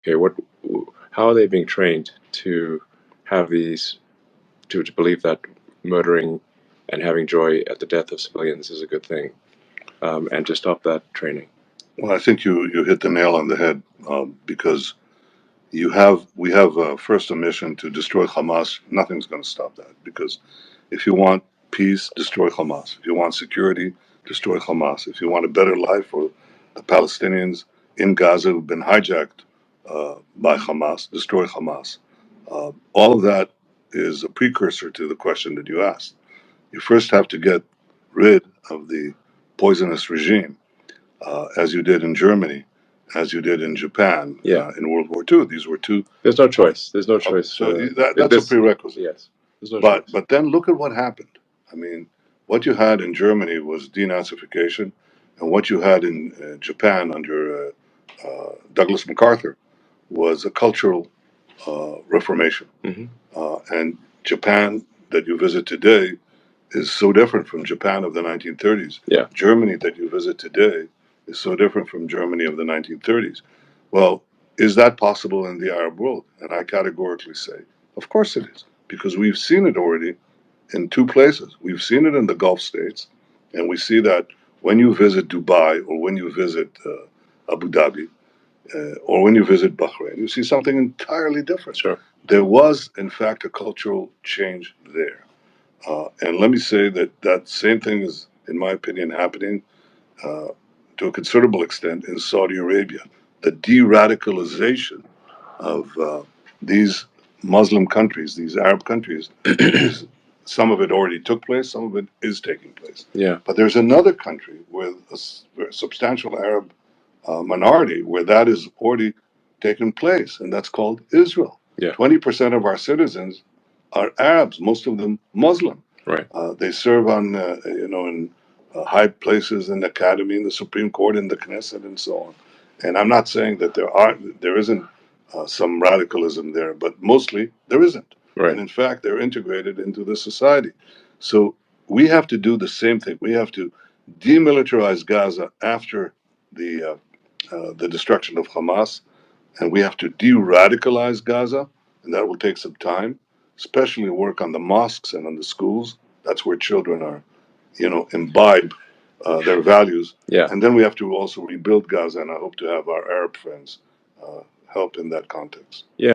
Okay, how are they being trained to have these, to believe that murdering and having joy at the death of civilians is a good thing, and to stop that training? Well, I think you hit the nail on the head, because we have first a mission to destroy Hamas. Nothing's going to stop that, because if you want peace, destroy Hamas. If you want security, destroy Hamas. If you want a better life for the Palestinians in Gaza who've been hijacked by Hamas, destroy Hamas. All of that is a precursor to the question that you asked. You first have to get rid of the poisonous regime, as you did in Germany, as you did in Japan, in World War II. These were two. There's no choice. There's no choice. So that's a prerequisite. Yes. There's no choice. But then look at what happened. I mean, what you had in Germany was denazification, and what you had in Japan under Douglas MacArthur was a cultural reformation. Mm-hmm. And Japan that you visit today is so different from Japan of the 1930s. Yeah. Germany that you visit today is so different from Germany of the 1930s. Well, is that possible in the Arab world? And I categorically say, of course it is, because we've seen it already in two places. We've seen it in the Gulf states, and we see that when you visit Dubai or when you visit Abu Dhabi or when you visit Bahrain, you see something entirely different. Sure. There was, in fact, a cultural change there. And let me say that same thing is, in my opinion, happening to a considerable extent in Saudi Arabia. The de-radicalization of these Muslim countries, these Arab countries, some of it already took place, some of it is taking place. Yeah. But there's another country with a substantial Arab minority where that is already taken place, and that's called Israel. Yeah. 20% of our citizens are Arabs, most of them Muslim. Right. They serve on, in high places in the academy, in the Supreme Court, in the Knesset, and so on. And I'm not saying that there isn't some radicalism there, but mostly there isn't. Right. And in fact, they're integrated into the society. So we have to do the same thing. We have to demilitarize Gaza after the destruction of Hamas, and we have to de-radicalize Gaza, and that will take some time, especially work on the mosques and on the schools. That's where children are, imbibe their values. Yeah. And then we have to also rebuild Gaza, and I hope to have our Arab friends help in that context. Yeah.